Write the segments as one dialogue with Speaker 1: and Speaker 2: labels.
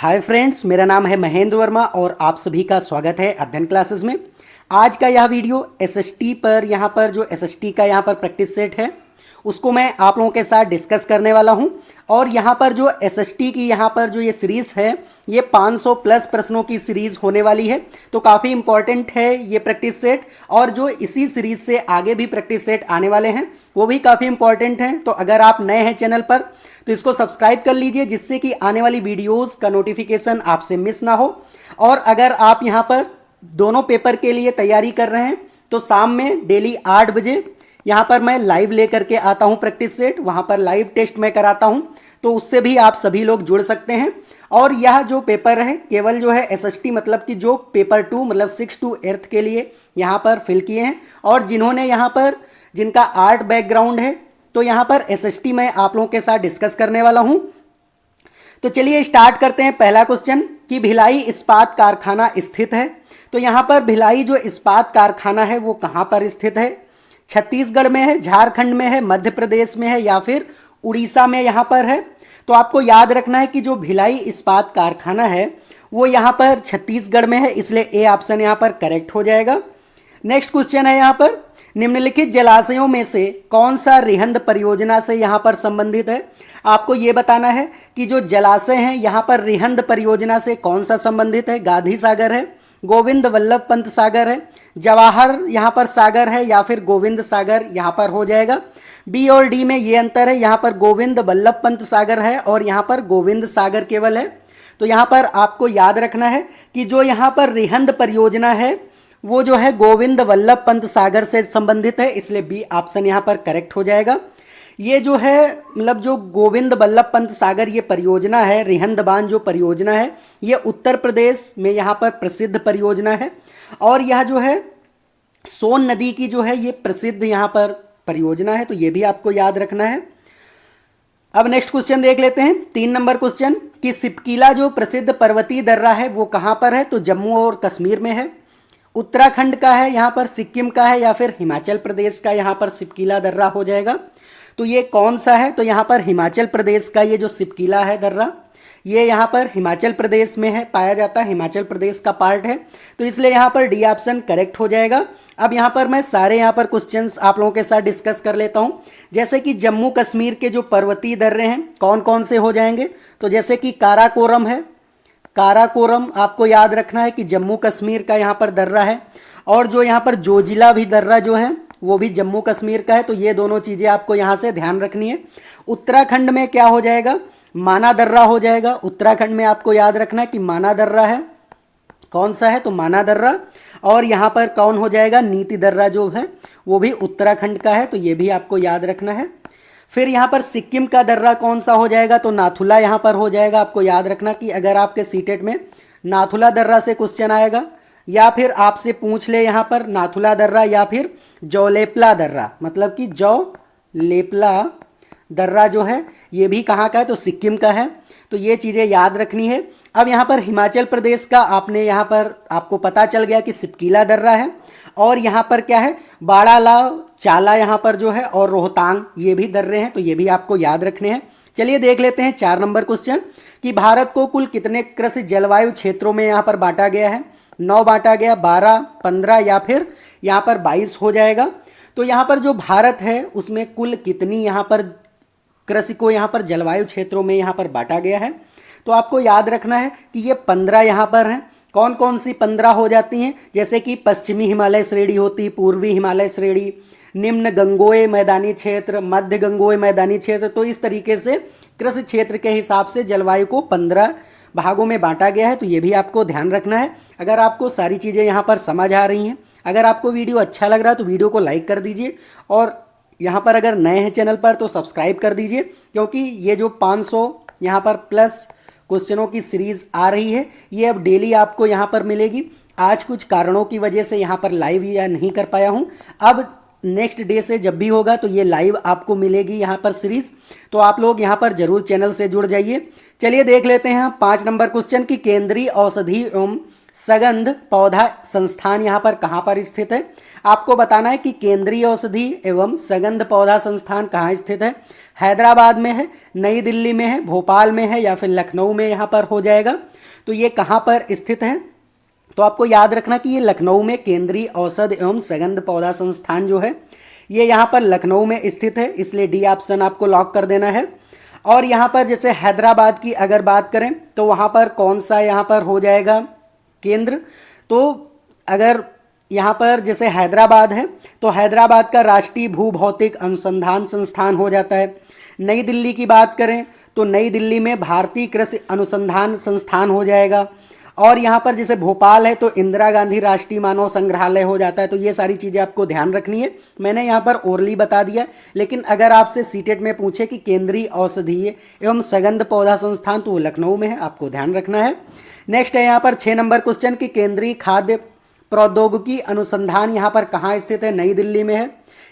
Speaker 1: Hi friends, मेरा नाम है महेंद्र वर्मा और आप सभी का स्वागत है अध्ययन क्लासेस में। आज का यह वीडियो एसएसटी पर यहाँ पर जो एसएसटी का यहाँ पर प्रैक्टिस सेट है उसको मैं आप लोगों के साथ डिस्कस करने वाला हूँ। और यहाँ पर जो एसएसटी की यहाँ पर जो ये सीरीज़ है ये 500 प्लस प्रश्नों की सीरीज़ होने वाली है, तो काफ़ी इंपॉर्टेंट है ये प्रैक्टिस सेट। और जो इसी सीरीज़ से आगे भी प्रैक्टिस सेट आने वाले हैं वो भी काफ़ी इंपॉर्टेंट हैं। तो अगर आप नए हैं चैनल पर तो इसको सब्सक्राइब कर लीजिए, जिससे कि आने वाली वीडियोस का नोटिफिकेशन आपसे मिस ना हो। और अगर आप यहाँ पर दोनों पेपर के लिए तैयारी कर रहे हैं तो शाम में डेली 8 बजे यहाँ पर मैं लाइव लेकर के आता हूँ प्रैक्टिस सेट, वहाँ पर लाइव टेस्ट मैं कराता हूँ, तो उससे भी आप सभी लोग जुड़ सकते हैं। और यह जो पेपर है केवल जो है एसएसटी मतलब कि जो पेपर 2 मतलब 6 to 8 के लिए यहाँ पर फिल किए हैं। और जिन्होंने यहाँ पर जिनका आर्ट बैकग्राउंड है तो यहाँ पर एसएसटी मैं आप लोगों के साथ डिस्कस करने वाला हूँ। तो चलिए स्टार्ट करते हैं। पहला क्वेश्चन कि भिलाई इस्पात कारखाना स्थित है, तो यहाँ पर भिलाई जो इस्पात कारखाना है वो कहाँ पर स्थित है? छत्तीसगढ़ में है, झारखंड में है, मध्य प्रदेश में है या फिर उड़ीसा में यहाँ पर है? तो आपको याद रखना है कि जो भिलाई इस्पात कारखाना है वो यहाँ पर छत्तीसगढ़ में है, इसलिए ए ऑप्शन यहाँ पर करेक्ट हो जाएगा। नेक्स्ट क्वेश्चन है यहाँ पर, निम्नलिखित जलाशयों में से कौन सा रिहंद परियोजना से यहाँ पर संबंधित है? आपको ये बताना है कि जो जलाशय हैं यहाँ पर रिहंद परियोजना से कौन सा संबंधित है। गांधी सागर है, गोविंद वल्लभ पंत सागर है, जवाहर यहाँ पर सागर है या फिर गोविंद सागर यहाँ पर हो जाएगा। बी और डी में ये अंतर है, यहाँ पर गोविंद वल्लभ पंत सागर है और यहाँ पर गोविंद सागर केवल है। तो यहाँ पर आपको याद रखना है कि जो यहाँ पर रिहंद परियोजना है वो जो है गोविंद वल्लभ पंत सागर से संबंधित है, इसलिए बी ऑप्शन यहाँ पर करेक्ट हो जाएगा। ये जो है मतलब जो गोविंद वल्लभ पंत सागर ये परियोजना है, रिहंद बांध जो परियोजना है ये उत्तर प्रदेश में यहाँ पर प्रसिद्ध परियोजना है। और यह जो है सोन नदी की जो है ये प्रसिद्ध यहाँ पर परियोजना है, तो ये भी आपको याद रखना है। अब नेक्स्ट क्वेश्चन देख लेते हैं, 3 नंबर क्वेश्चन कि सिपकीला जो प्रसिद्ध पर्वतीय दर्रा है वो कहाँ पर है? तो जम्मू और कश्मीर में है, उत्तराखंड का है, यहाँ पर सिक्किम का है या फिर हिमाचल प्रदेश का यहाँ पर सिपकीला दर्रा हो जाएगा। तो ये कौन सा है? तो यहाँ पर हिमाचल प्रदेश का ये जो सिपकीला है दर्रा ये यहाँ पर हिमाचल प्रदेश में है, पाया जाता है, हिमाचल प्रदेश का पार्ट है, तो इसलिए यहाँ पर डी ऑप्शन करेक्ट हो जाएगा। अब यहाँ पर मैं सारे यहाँ पर क्वेश्चंस आप लोगों के साथ डिस्कस कर लेता हूँ। जैसे कि जम्मू कश्मीर के जो पर्वतीय दर्रे हैं कौन कौन से हो जाएंगे? तो जैसे कि काराकोरम है, काराकोरम आपको याद रखना है कि जम्मू कश्मीर का यहाँ पर दर्रा है। और जो यहाँ पर जोजिला भी दर्रा जो है वो भी जम्मू कश्मीर का है, तो ये दोनों चीज़ें आपको यहाँ से ध्यान रखनी है। उत्तराखंड में क्या हो जाएगा? माना दर्रा हो जाएगा। उत्तराखंड में आपको याद रखना है कि माना दर्रा है, कौन सा है? तो माना दर्रा। और यहाँ पर कौन हो जाएगा? नीति दर्रा जो है वो भी उत्तराखंड का है, तो ये भी आपको याद रखना है। फिर यहाँ पर सिक्किम का दर्रा कौन सा हो जाएगा? तो नाथुला यहाँ पर हो जाएगा। आपको याद रखना कि अगर आपके सीटेट में नाथुला दर्रा से क्वेश्चन आएगा या फिर आपसे पूछ ले यहाँ पर नाथुला दर्रा या फिर जौलेपला दर्रा, मतलब कि जौलेपला दर्रा जो है ये भी कहाँ का है? तो सिक्किम का है, तो ये चीज़ें याद रखनी है। अब यहाँ पर हिमाचल प्रदेश का आपने यहाँ पर आपको पता चल गया कि सिपकीला दर्रा है। और यहाँ पर क्या है? बाड़ालाव चाला यहाँ पर जो है और रोहतांग ये भी दर्रे हैं, तो ये भी आपको याद रखने हैं। चलिए देख लेते हैं 4 नंबर क्वेश्चन कि भारत को कुल कितने कृषि जलवायु क्षेत्रों में यहाँ पर बांटा गया है? 9 बांटा गया, 12, 15 या फिर यहाँ पर 22 हो जाएगा। तो यहाँ पर जो भारत है उसमें कुल कितनी यहाँ पर कृषि को यहाँ पर जलवायु क्षेत्रों में यहाँ पर बांटा गया है? तो आपको याद रखना है कि ये 15 यहाँ पर हैं। कौन कौन सी 15 हो जाती हैं? जैसे कि पश्चिमी हिमालय श्रेणी होती, पूर्वी हिमालय श्रेणी, निम्न गंगोय मैदानी क्षेत्र, मध्य गंगोय मैदानी क्षेत्र। तो इस तरीके से कृषि क्षेत्र के हिसाब से जलवायु को 15 भागों में बांटा गया है, तो ये भी आपको ध्यान रखना है। अगर आपको सारी चीज़ें यहाँ पर समझ आ रही हैं, अगर आपको वीडियो अच्छा लग रहा है तो वीडियो को लाइक कर दीजिए और यहाँ पर अगर नए हैं चैनल पर तो सब्सक्राइब कर दीजिए, क्योंकि ये जो 500 यहाँ पर प्लस क्वेश्चनों की सीरीज़ आ रही है ये अब डेली आपको यहाँ पर मिलेगी। आज कुछ कारणों की वजह से यहाँ पर लाइव या नहीं कर पाया हूँ, अब नेक्स्ट डे से जब भी होगा तो ये लाइव आपको मिलेगी यहाँ पर सीरीज़, तो आप लोग यहाँ पर जरूर चैनल से जुड़ जाइए। चलिए देख लेते हैं 5 नंबर क्वेश्चन की केंद्रीय औषधि एवं सगंध पौधा संस्थान यहाँ पर कहाँ पर स्थित है? आपको बताना है कि केंद्रीय औषधि एवं सगंध पौधा संस्थान कहाँ स्थित है। हैदराबाद में है, नई दिल्ली में है, भोपाल में है या फिर लखनऊ में यहाँ पर हो जाएगा। तो ये कहाँ पर स्थित है? तो आपको याद रखना कि ये लखनऊ में केंद्रीय औषध एवं सगंध पौधा संस्थान जो है ये यहाँ पर लखनऊ में स्थित है, इसलिए डी ऑप्शन आपको लॉक कर देना है। और यहाँ पर जैसे हैदराबाद की अगर बात करें तो वहाँ पर कौन सा यहाँ पर हो जाएगा केंद्र? तो अगर यहाँ पर जैसे हैदराबाद है तो हैदराबाद का राष्ट्रीय भूभौतिक अनुसंधान संस्थान हो जाता है। नई दिल्ली की बात करें तो नई दिल्ली में भारतीय कृषि अनुसंधान संस्थान हो जाएगा। और यहाँ पर जैसे भोपाल है तो इंदिरा गांधी राष्ट्रीय मानव संग्रहालय हो जाता है। तो ये सारी चीज़ें आपको ध्यान रखनी है, मैंने यहाँ पर ओरली बता दिया। लेकिन अगर आपसे सीटेट में पूछे कि केंद्रीय औषधीय एवं सगंध पौधा संस्थान तो वो लखनऊ में है, आपको ध्यान रखना है। नेक्स्ट है यहाँ पर 6 नंबर क्वेश्चन कि केंद्रीय खाद्य प्रौद्योगिकी अनुसंधान यहाँ पर कहाँ स्थित है? नई दिल्ली में है,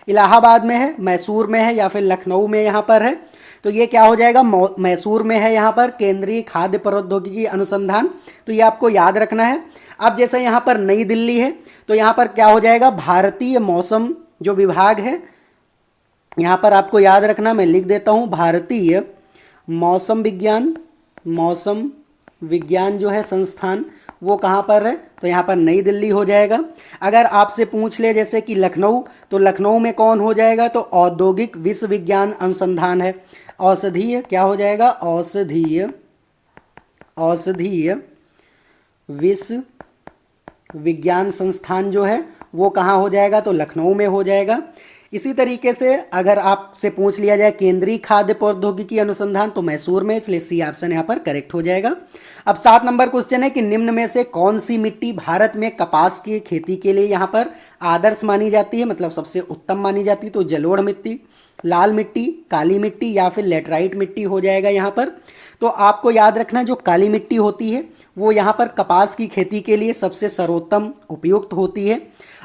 Speaker 1: इलाहाबाद में है, मैसूर में है या फिर लखनऊ में यहाँ पर है? तो ये क्या हो जाएगा? मैसूर में है यहाँ पर केंद्रीय खाद्य प्रौद्योगिकी अनुसंधान। तो ये आपको याद रखना है। अब जैसे यहाँ पर नई दिल्ली है तो यहाँ पर क्या हो जाएगा? भारतीय मौसम जो विभाग है यहाँ पर आपको याद रखना, मैं लिख देता हूँ, भारतीय मौसम विज्ञान जो है संस्थान वो कहाँ पर है? तो यहाँ पर नई दिल्ली हो जाएगा। अगर आपसे पूछ ले जैसे कि लखनऊ, तो लखनऊ में कौन हो जाएगा? तो औद्योगिक विश्वविज्ञान अनुसंधान है। औषधीय क्या हो जाएगा? औषधीय विश्वविज्ञान संस्थान जो है वो कहाँ हो जाएगा? तो लखनऊ में हो जाएगा। इसी तरीके से अगर आपसे पूछ लिया जाए केंद्रीय खाद्य प्रौद्योगिकी अनुसंधान तो मैसूर में, इसलिए सी ऑप्शन यहाँ पर करेक्ट हो जाएगा। अब 7 नंबर क्वेश्चन है कि निम्न में से कौन सी मिट्टी भारत में कपास की खेती के लिए यहाँ पर आदर्श मानी जाती है, मतलब सबसे उत्तम मानी जाती है? तो जलोढ़ मिट्टी, लाल मिट्टी, काली मिट्टी या फिर लेटराइट मिट्टी हो जाएगा यहाँ पर। तो आपको याद रखना जो काली मिट्टी होती है वो यहाँ पर कपास की खेती के लिए सबसे सर्वोत्तम उपयुक्त होती है।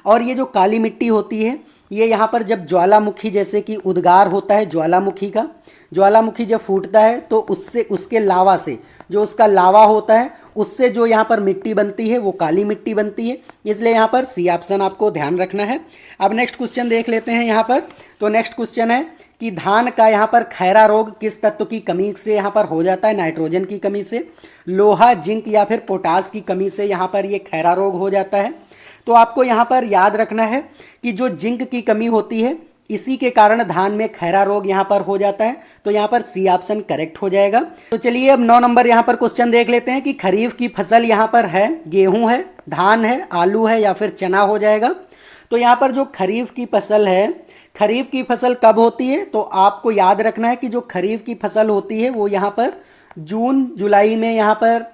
Speaker 1: और ये जो काली मिट्टी होती है ये यहाँ पर जब ज्वालामुखी जैसे कि उद्गार होता है ज्वालामुखी जब फूटता है तो उससे उसके लावा से जो उसका लावा होता है उससे जो यहाँ पर मिट्टी बनती है वो काली मिट्टी बनती है, इसलिए यहाँ पर सी ऑप्शन आपको ध्यान रखना है। अब नेक्स्ट क्वेश्चन देख लेते हैं यहाँ पर। तो नेक्स्ट क्वेश्चन है कि धान का यहाँ पर खैरा रोग किस तत्व की कमी से यहाँ पर हो जाता है? नाइट्रोजन की कमी से, लोहा, जिंक या फिर पोटास की कमी से यहाँ पर ये खैरा रोग हो जाता है। तो आपको यहाँ पर याद रखना है कि जो जिंक की कमी होती है इसी के कारण धान में खैरा रोग यहाँ पर हो जाता है। तो यहाँ पर सी ऑप्शन करेक्ट हो जाएगा। तो चलिए अब 9 नंबर यहाँ पर क्वेश्चन देख लेते हैं कि खरीफ की फसल यहाँ पर है, गेहूं है, धान है, आलू है या फिर चना हो जाएगा। तो यहाँ पर जो खरीफ की फसल है, खरीफ की फसल कब होती है? तो आपको याद रखना है कि जो खरीफ की फसल होती है वो यहाँ पर जून जुलाई में यहाँ पर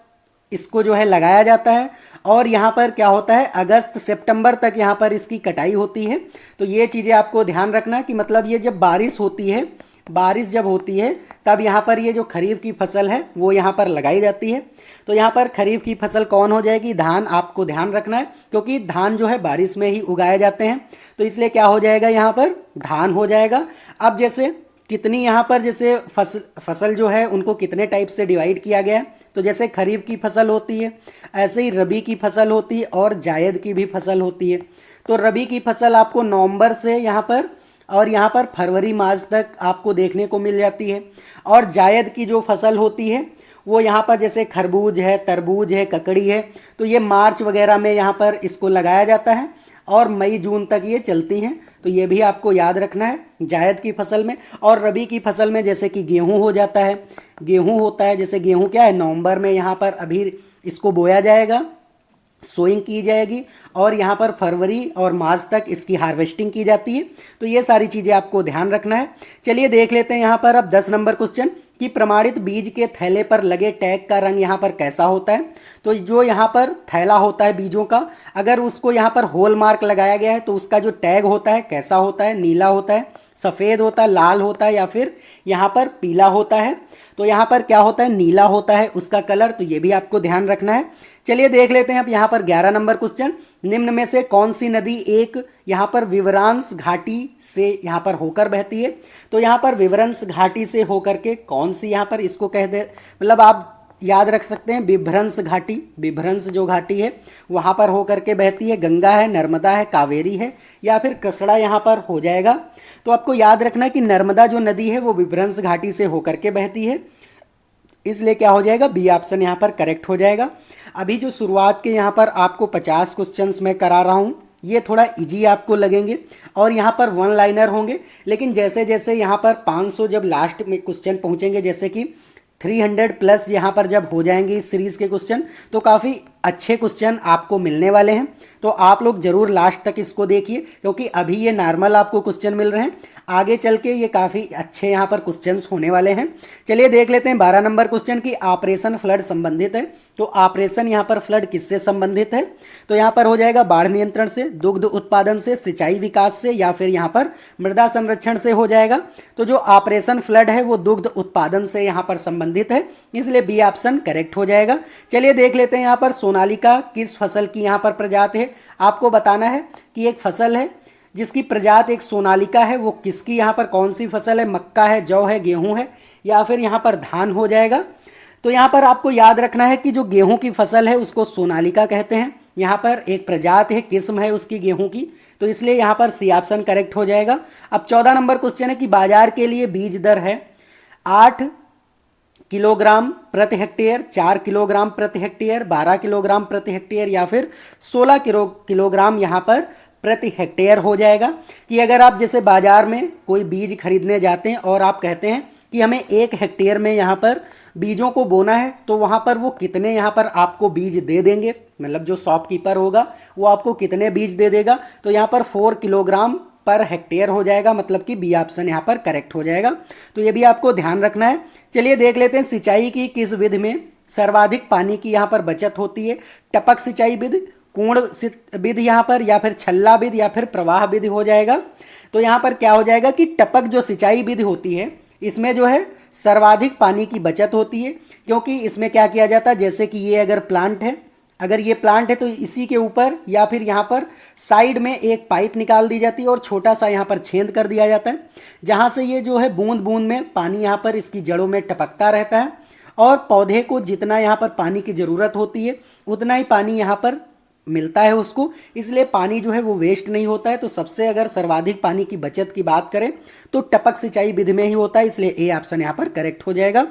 Speaker 1: इसको जो है लगाया जाता है। और यहाँ पर क्या होता है? अगस्त सितंबर तक यहाँ पर इसकी कटाई होती है। तो ये चीज़ें आपको ध्यान रखना कि मतलब ये जब बारिश होती है, बारिश जब होती है तब यहाँ पर ये जो खरीफ की फसल है वो यहाँ पर लगाई जाती है। तो यहाँ पर खरीफ की फसल कौन हो जाएगी? धान। आपको ध्यान रखना है क्योंकि धान जो है बारिश में ही उगाए जाते हैं, तो इसलिए क्या हो जाएगा? यहाँ पर धान हो जाएगा। अब जैसे कितनी यहाँ पर जैसे फसल जो है उनको कितने टाइप से डिवाइड किया गया है? तो जैसे खरीफ की फसल होती है ऐसे ही रबी की फसल होती है और जायद की भी फसल होती है। तो रबी की फसल आपको नवंबर से यहाँ पर और यहाँ पर फरवरी मार्च तक आपको देखने को मिल जाती है। और जायद की जो फसल होती है वो यहाँ पर जैसे खरबूज है, तरबूज है, ककड़ी है, तो ये मार्च वगैरह में यहाँ पर इसको लगाया जाता है और मई जून तक ये चलती हैं। तो ये भी आपको याद रखना है जायद की फसल में। और रबी की फसल में जैसे कि गेहूं हो जाता है, गेहूं होता है, जैसे गेहूं क्या है नवंबर में यहाँ पर अभी इसको बोया जाएगा, सोइंग की जाएगी और यहाँ पर फरवरी और मार्च तक इसकी हार्वेस्टिंग की जाती है। तो ये सारी चीज़ें आपको ध्यान रखना है। चलिए देख लेते हैं यहाँ पर अब 10 नंबर क्वेश्चन कि प्रमाणित बीज के थैले पर लगे टैग का रंग यहाँ पर कैसा होता है? तो जो यहाँ पर थैला होता है बीजों का, अगर उसको यहाँ पर होल मार्क लगाया गया है तो उसका जो टैग होता है कैसा होता है? नीला होता है, सफ़ेद होता है, लाल होता है या फिर यहाँ पर पीला होता है? तो यहाँ पर क्या होता है? नीला होता है उसका कलर। तो ये भी आपको ध्यान रखना है। चलिए देख लेते हैं अब यहाँ पर 11 नंबर क्वेश्चन, निम्न में से कौन सी नदी एक यहाँ पर विवरांश घाटी से यहाँ पर होकर बहती है? तो यहाँ पर विवरांश घाटी से होकर के कौन सी यहाँ पर इसको कह दे, मतलब आप याद रख सकते हैं बिभ्रंश घाटी, बिभ्रंश जो घाटी है वहाँ पर होकर के बहती है, गंगा है, नर्मदा है, कावेरी है या फिर कृष्णा यहाँ पर हो जाएगा। तो आपको याद रखना कि नर्मदा जो नदी है वो बिभ्रंश घाटी से होकर के बहती है, इसलिए क्या हो जाएगा, बी ऑप्शन यहाँ पर करेक्ट हो जाएगा। अभी जो शुरुआत के यहाँ पर आपको 50 क्वेश्चंस मैं करा रहा हूँ ये थोड़ा इजी आपको लगेंगे और यहाँ पर वन लाइनर होंगे, लेकिन जैसे जैसे यहाँ पर 500 जब लास्ट में क्वेश्चन पहुँचेंगे, जैसे कि 300 प्लस यहाँ पर जब हो जाएंगे इस सीरीज़ के क्वेश्चन, तो काफ़ी अच्छे क्वेश्चन आपको मिलने वाले हैं। तो आप लोग ज़रूर लास्ट तक इसको देखिए, क्योंकि अभी ये नॉर्मल आपको क्वेश्चन मिल रहे हैं, आगे चल के ये काफ़ी अच्छे यहाँ पर क्वेश्चंस होने वाले हैं। चलिए देख लेते हैं 12 नंबर क्वेश्चन की ऑपरेशन फ्लड संबंधित है। तो ऑपरेशन यहाँ पर फ्लड किससे संबंधित है, तो यहाँ पर हो जाएगा बाढ़ नियंत्रण से, दुग्ध उत्पादन से, सिंचाई विकास से या फिर यहाँ पर मृदा संरक्षण से हो जाएगा। तो जो ऑपरेशन फ्लड है वो दुग्ध उत्पादन से यहाँ पर संबंधित है, इसलिए बी ऑप्शन करेक्ट हो जाएगा। चलिए देख लेते हैं यहाँ पर सोनालिका किस फसल की यहाँ पर प्रजाति है। आपको बताना है कि एक फसल है जिसकी प्रजाति एक सोनालिका है, वो किसकी यहाँ पर कौन सी फसल है, मक्का है, जौ है, गेहूं है या फिर यहाँ पर धान हो जाएगा। तो यहाँ पर आपको याद रखना है कि जो गेहूं की फसल है उसको सोनालिका कहते हैं, यहाँ पर एक प्रजाति है, किस्म है उसकी गेहूं की, तो इसलिए यहाँ पर सी ऑप्शन करेक्ट हो जाएगा। अब 14 नंबर क्वेश्चन है कि बाजार के लिए बीज दर है 8 किलोग्राम प्रति हेक्टेयर, 4 किलोग्राम प्रति हेक्टेयर, 12 किलोग्राम प्रति हेक्टेयर या फिर 16 किलोग्राम यहाँ पर प्रति हेक्टेयर हो जाएगा। कि अगर आप जैसे बाजार में कोई बीज खरीदने जाते हैं और आप कहते हैं कि हमें 1 हेक्टेयर में यहाँ पर बीजों को बोना है, तो वहाँ पर वो कितने यहाँ पर आपको बीज दे देंगे, मतलब जो शॉपकीपर होगा वो आपको कितने बीज दे देगा, तो यहाँ पर 4 किलोग्राम पर हेक्टेयर हो जाएगा, मतलब कि बी ऑप्शन यहाँ पर करेक्ट हो जाएगा। तो ये भी आपको ध्यान रखना है। चलिए देख लेते हैं सिंचाई की किस विधि में सर्वाधिक पानी की यहाँ पर बचत होती है। टपक सिंचाई विधि, कुंड विधि यहाँ पर, या फिर छल्ला विधि या फिर प्रवाह विधि हो जाएगा। तो यहाँ पर क्या हो जाएगा कि टपक जो सिंचाई विधि होती है इसमें जो है सर्वाधिक पानी की बचत होती है, क्योंकि इसमें क्या किया जाता है, जैसे कि ये अगर प्लांट है, अगर ये प्लांट है तो इसी के ऊपर या फिर यहाँ पर साइड में एक पाइप निकाल दी जाती है और छोटा सा यहाँ पर छेद कर दिया जाता है, जहाँ से ये जो है बूंद बूंद में पानी यहाँ पर इसकी जड़ों में टपकता रहता है और पौधे को जितना यहाँ पर पानी की ज़रूरत होती है उतना ही पानी यहाँ पर मिलता है उसको, इसलिए पानी जो है वो वेस्ट नहीं होता है। तो सबसे अगर सर्वाधिक पानी की बचत की बात करें तो टपक सिंचाई विधि में ही होता है, इसलिए ए ऑप्शन यहाँ पर करेक्ट हो जाएगा।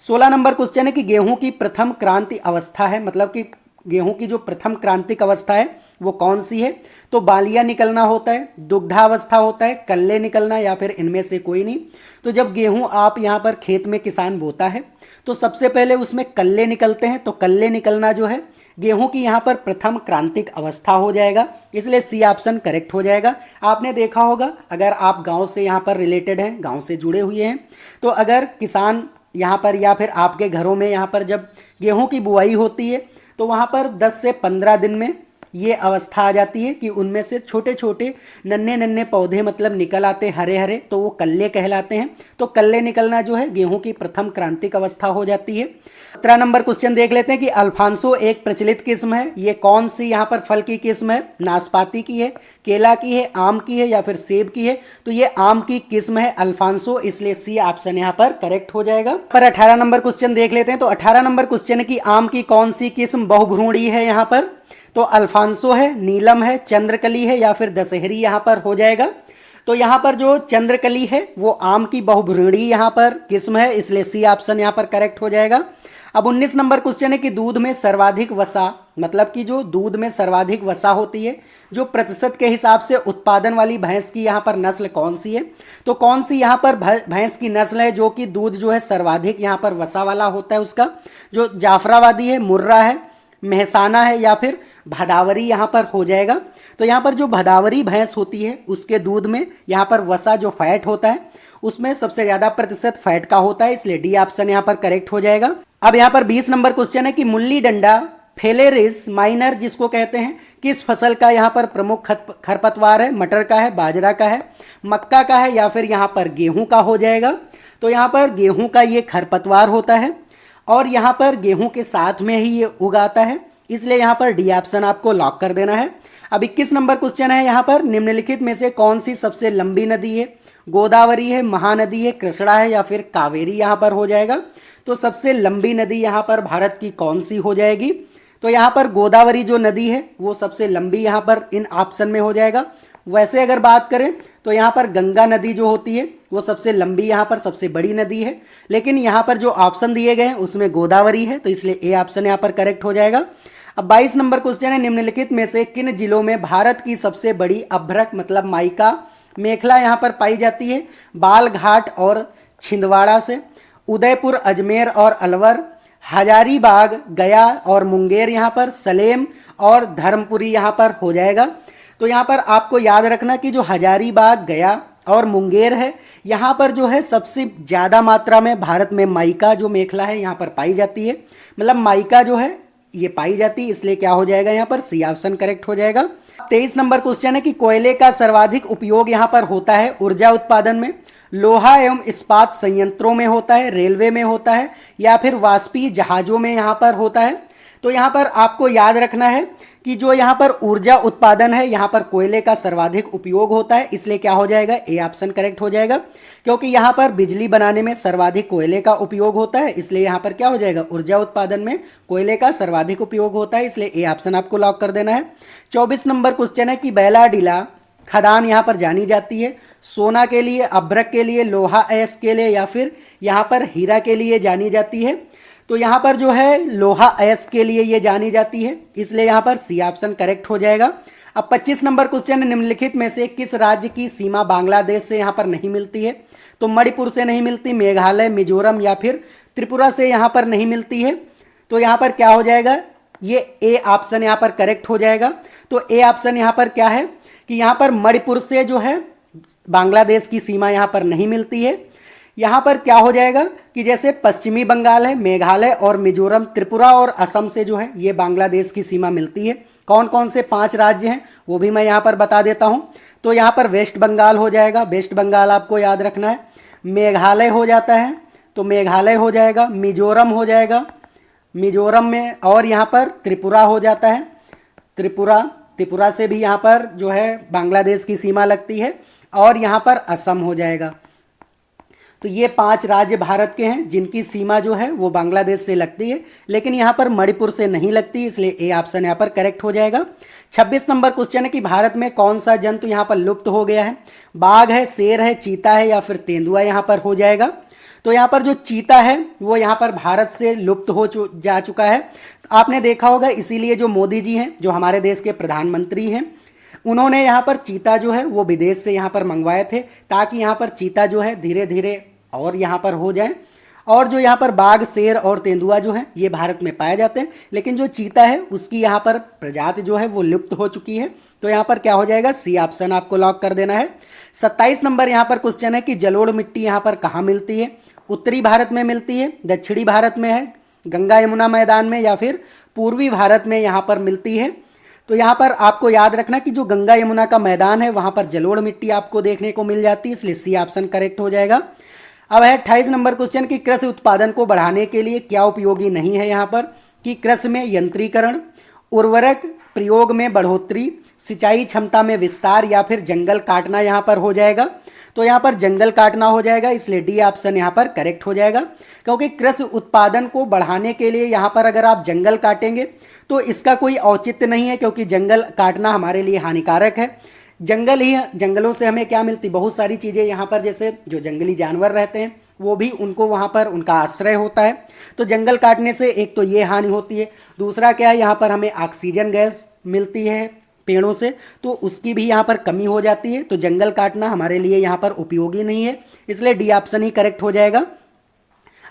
Speaker 1: 16 नंबर क्वेश्चन है कि गेहूं की प्रथम क्रांति अवस्था है, मतलब कि गेहूं की जो प्रथम क्रांतिक अवस्था है वो कौन सी है, तो बालियां निकलना होता है, दुग्धावस्था होता है, कल्ले निकलना या फिर इनमें से कोई नहीं। तो जब गेहूं आप यहाँ पर खेत में किसान बोता है तो सबसे पहले उसमें कल्ले निकलते हैं, तो कल्ले निकलना जो है गेहूं की यहाँ पर प्रथम क्रांतिक अवस्था हो जाएगा, इसलिए सी ऑप्शन करेक्ट हो जाएगा। आपने देखा होगा अगर आप गांव से यहाँ पर रिलेटेड हैं, गांव से जुड़े हुए हैं, तो अगर किसान यहाँ पर या फिर आपके घरों में यहाँ पर जब गेहूं की बुआई होती है तो वहाँ पर 10 से 15 दिन में ये अवस्था आ जाती है कि उनमें से छोटे छोटे नन्हे नन्हे पौधे मतलब निकल आते हरे हरे, तो वो कल्ले कहलाते हैं। तो कल्ले निकलना जो है गेहूं की प्रथम क्रांतिक अवस्था हो जाती है। 17 नंबर क्वेश्चन देख लेते हैं कि अल्फांसो एक प्रचलित किस्म है, ये कौन सी यहाँ पर फल की किस्म है, नाशपाती की है, केला की है, आम की है या फिर सेब की है, तो ये आम की किस्म है अल्फांसो, इसलिए सी ऑप्शन यहाँ पर करेक्ट हो जाएगा। पर 18 नंबर क्वेश्चन देख लेते हैं। तो 18 नंबर क्वेश्चन है कि आम की कौन सी किस्म बहुभ्रूणी है यहाँ पर, तो अल्फांसो है, नीलम है, चंद्रकली है या फिर दशहरी यहाँ पर हो जाएगा। तो यहाँ पर जो चंद्रकली है वो आम की बहुभ्रूणी यहाँ पर किस्म है, इसलिए सी ऑप्शन यहाँ पर करेक्ट हो जाएगा। अब 19 नंबर क्वेश्चन है कि दूध में सर्वाधिक वसा, मतलब कि जो दूध में सर्वाधिक वसा होती है, जो प्रतिशत के हिसाब से उत्पादन वाली भैंस की यहाँ पर नस्ल कौन सी है, तो कौन सी यहाँ पर भैंस की नस्ल है जो कि दूध जो है सर्वाधिक यहाँ पर वसा वाला होता है उसका, जो जाफराबादी है, मुर्रा है, मेहसाना है या फिर भदावरी यहाँ पर हो जाएगा। तो यहाँ पर जो भदावरी भैंस होती है उसके दूध में यहाँ पर वसा जो फैट होता है उसमें सबसे ज़्यादा प्रतिशत फैट का होता है, इसलिए डी ऑप्शन यहाँ पर करेक्ट हो जाएगा। अब यहाँ पर 20 नंबर क्वेश्चन है कि मुल्ली डंडा फेलेरिस माइनर जिसको कहते हैं किस फसल का यहाँ पर प्रमुख खरपतवार है, मटर का है, बाजरा का है, मक्का का है या फिर यहाँ पर गेहूं का हो जाएगा। तो यहाँ पर गेहूं का ये खरपतवार होता है और यहाँ पर गेहूं के साथ में ही ये उगाता है, इसलिए यहाँ पर डी ऑप्शन आपको लॉक कर देना है। अब 21 नंबर क्वेश्चन है यहाँ पर निम्नलिखित में से कौन सी सबसे लंबी नदी है, गोदावरी है, महानदी है, कृष्णा है या फिर कावेरी यहाँ पर हो जाएगा। तो सबसे लंबी नदी यहाँ पर भारत की कौन सी हो जाएगी? तो यहाँ पर गोदावरी जो नदी है वो सबसे लंबी यहाँ पर इन ऑप्शन में हो जाएगा। वैसे अगर बात करें तो यहाँ पर गंगा नदी जो होती है वो सबसे लंबी यहाँ पर सबसे बड़ी नदी है, लेकिन यहाँ पर जो ऑप्शन दिए गए हैं उसमें गोदावरी है, तो इसलिए ए ऑप्शन यहाँ पर करेक्ट हो जाएगा। अब 22 नंबर क्वेश्चन है, निम्नलिखित में से किन जिलों में भारत की सबसे बड़ी अभ्रक मतलब माइका मेखला यहाँ पर पाई जाती है? बालघाट और छिंदवाड़ा से, उदयपुर, अजमेर और अलवर, हजारीबाग, गया और मुंगेर यहाँ पर, सलेम और धर्मपुरी यहाँ पर हो जाएगा। तो यहाँ पर आपको याद रखना कि जो हजारीबाग, गया और मुंगेर है यहाँ पर जो है सबसे ज़्यादा मात्रा में भारत में माइका जो मेखला है यहाँ पर पाई जाती है, मतलब माइका जो है ये पाई जाती है, इसलिए क्या हो जाएगा यहाँ पर सी ऑप्शन करेक्ट हो जाएगा। 23 नंबर क्वेश्चन है कि कोयले का सर्वाधिक उपयोग यहाँ पर होता है ऊर्जा उत्पादन में, लोहा एवं इस्पात संयंत्रों में होता है, रेलवे में होता है या फिर वाष्पीय जहाजों में यहाँ पर होता है? तो यहाँ पर आपको याद रखना है कि जो यहाँ पर ऊर्जा उत्पादन है यहाँ पर कोयले का सर्वाधिक उपयोग होता है, इसलिए क्या हो जाएगा? ए ऑप्शन करेक्ट हो जाएगा, क्योंकि यहाँ पर बिजली बनाने में सर्वाधिक कोयले का उपयोग होता है, इसलिए यहाँ पर क्या हो जाएगा? ऊर्जा उत्पादन में कोयले का सर्वाधिक उपयोग होता है, इसलिए ए ऑप्शन आपको लॉक कर देना है। 24 नंबर क्वेश्चन है कि बैलाडीला खदान यहाँ पर जानी जाती है सोना के लिए, अभ्रक के लिए, लोहा अयस्क के लिए या फिर यहाँ पर हीरा के लिए जानी जाती है? तो यहाँ पर जो है लोहा अयस्क के लिए ये जानी जाती है, इसलिए यहाँ पर सी ऑप्शन करेक्ट हो जाएगा। अब 25 नंबर क्वेश्चन है, निम्नलिखित में से किस राज्य की सीमा बांग्लादेश से यहाँ पर नहीं मिलती है? तो मणिपुर से नहीं मिलती, मेघालय, मिजोरम या फिर त्रिपुरा से यहाँ पर नहीं मिलती है। तो यहाँ पर क्या हो जाएगा? ये ए ऑप्शन यहाँ पर करेक्ट हो जाएगा। तो ए ऑप्शन यहाँ पर क्या है कि यहाँ पर मणिपुर से जो है बांग्लादेश की सीमा यहाँ पर नहीं मिलती है। यहाँ पर क्या हो जाएगा कि जैसे पश्चिमी बंगाल है, मेघालय और मिजोरम, त्रिपुरा और असम से जो है ये बांग्लादेश की सीमा मिलती है। कौन कौन से 5 राज्य हैं वो भी मैं यहाँ पर बता देता हूँ। तो यहाँ पर वेस्ट बंगाल हो जाएगा, वेस्ट बंगाल आपको याद रखना है। मेघालय हो जाता है तो मेघालय हो जाएगा, मिजोरम हो जाएगा, मिजोरम में, और यहाँ पर त्रिपुरा हो जाता है, त्रिपुरा से भी यहाँ पर जो है बांग्लादेश की सीमा लगती है, और यहाँ पर असम हो जाएगा। तो ये 5 राज्य भारत के हैं जिनकी सीमा जो है वो बांग्लादेश से लगती है, लेकिन यहाँ पर मणिपुर से नहीं लगती, इसलिए ए ऑप्शन यहाँ पर करेक्ट हो जाएगा। 26 नंबर क्वेश्चन है कि भारत में कौन सा जंतु यहाँ पर लुप्त हो गया है? बाघ है, शेर है, चीता है या फिर तेंदुआ यहाँ पर हो जाएगा? तो यहाँ पर जो चीता है वो यहाँ पर भारत से लुप्त हो जा चुका है। आपने देखा होगा, इसीलिए जो मोदी जी हैं, जो हमारे देश के प्रधानमंत्री हैं, उन्होंने यहाँ पर चीता जो है वो विदेश से यहाँ पर मंगवाए थे, ताकि यहाँ पर चीता जो है धीरे धीरे और यहाँ पर हो जाए। और जो यहाँ पर बाघ, शेर और तेंदुआ जो है ये भारत में पाए जाते हैं, लेकिन जो चीता है उसकी यहाँ पर प्रजाति जो है वो लुप्त हो चुकी है। तो यहाँ पर क्या हो जाएगा? सी ऑप्शन आपको लॉक कर देना है। 27 नंबर यहाँ पर क्वेश्चन है कि जलोढ़ मिट्टी यहाँ पर कहाँ मिलती है? उत्तरी भारत में मिलती है, दक्षिणी भारत में है, गंगा यमुना मैदान में, या फिर पूर्वी भारत में यहाँ पर मिलती है? तो यहाँ पर आपको याद रखना कि जो गंगा यमुना का मैदान है वहाँ पर जलोढ़ मिट्टी आपको देखने को मिल जाती है, इसलिए सी ऑप्शन करेक्ट हो जाएगा। अब है 28 नंबर क्वेश्चन कि कृषि उत्पादन को बढ़ाने के लिए क्या उपयोगी नहीं है? यहाँ पर कि कृषि में यंत्रीकरण, उर्वरक प्रयोग में बढ़ोतरी, सिंचाई क्षमता में विस्तार या फिर जंगल काटना यहाँ पर हो जाएगा? तो यहाँ पर जंगल काटना हो जाएगा, इसलिए डी ऑप्शन यहाँ पर करेक्ट हो जाएगा, क्योंकि कृषि उत्पादन को बढ़ाने के लिए यहाँ पर अगर आप जंगल काटेंगे तो इसका कोई औचित्य नहीं है, क्योंकि जंगल काटना हमारे लिए हानिकारक है। जंगलों से हमें क्या मिलती? बहुत सारी चीज़ें यहाँ पर, जैसे जो जंगली जानवर रहते हैं वो भी उनको वहाँ पर उनका आश्रय होता है। तो जंगल काटने से एक तो ये हानि होती है, दूसरा क्या है, यहाँ पर हमें ऑक्सीजन गैस मिलती है पेड़ों से, तो उसकी भी यहाँ पर कमी हो जाती है। तो जंगल काटना हमारे लिए यहाँ पर उपयोगी नहीं है, इसलिए डी ऑप्शन ही करेक्ट हो जाएगा।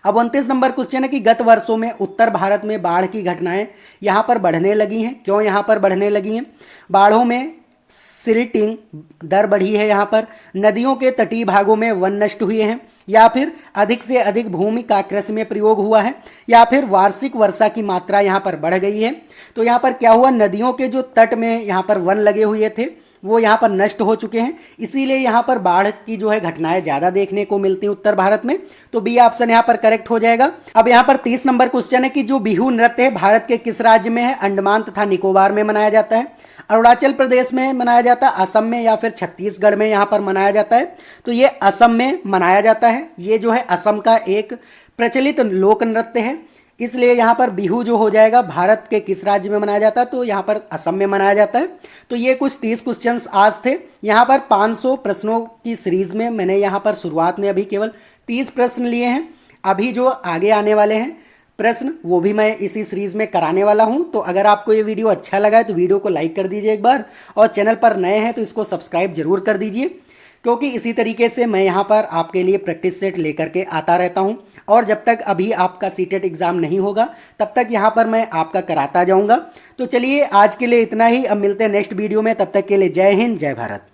Speaker 1: अब 29 नंबर क्वेश्चन है कि गत वर्षों में उत्तर भारत में बाढ़ की घटनाएं यहाँ पर बढ़ने लगी हैं। क्यों यहाँ पर बढ़ने लगी हैं? बाढ़ों में सिल्टिंग दर बढ़ी है, यहाँ पर नदियों के तटीय भागों में वन नष्ट हुए हैं, या फिर अधिक से अधिक भूमि का कृषि में प्रयोग हुआ है, या फिर वार्षिक वर्षा की मात्रा यहाँ पर बढ़ गई है। तो यहाँ पर क्या हुआ? नदियों के जो तट में यहाँ पर वन लगे हुए थे वो यहाँ पर नष्ट हो चुके हैं, इसीलिए यहाँ पर बाढ़ की जो है घटनाएं ज़्यादा देखने को मिलती हैं उत्तर भारत में। तो बी ऑप्शन यहाँ पर करेक्ट हो जाएगा। अब यहाँ पर 30 नंबर क्वेश्चन है कि जो बिहू नृत्य है भारत के किस राज्य में है? अंडमान तथा निकोबार में मनाया जाता है, अरुणाचल प्रदेश में मनाया जाता है, असम में या फिर छत्तीसगढ़ में यहाँ पर मनाया जाता है? तो ये असम में मनाया जाता है। ये जो है असम का एक प्रचलित लोक नृत्य है, इसलिए यहाँ पर बिहू जो हो जाएगा भारत के किस राज्य में मनाया जाता है, तो यहाँ पर असम में मनाया जाता है। तो ये कुछ 30 क्वेश्चंस आज थे। यहाँ पर 500 प्रश्नों की सीरीज में मैंने यहाँ पर शुरुआत में अभी केवल 30 प्रश्न लिए हैं। अभी जो आगे आने वाले हैं प्रश्न वो भी मैं इसी सीरीज में कराने वाला हूं। तो अगर आपको ये वीडियो अच्छा लगा है तो वीडियो को लाइक कर दीजिए एक बार, और चैनल पर नए हैं तो इसको सब्सक्राइब जरूर कर दीजिए, क्योंकि इसी तरीके से मैं यहाँ पर आपके लिए प्रैक्टिस सेट लेकर के आता रहता हूँ। और जब तक अभी आपका सीटेट एग्ज़ाम नहीं होगा तब तक यहाँ पर मैं आपका कराता जाऊँगा। तो चलिए आज के लिए इतना ही, अब मिलते हैं नेक्स्ट वीडियो में, तब तक के लिए जय हिंद जय भारत।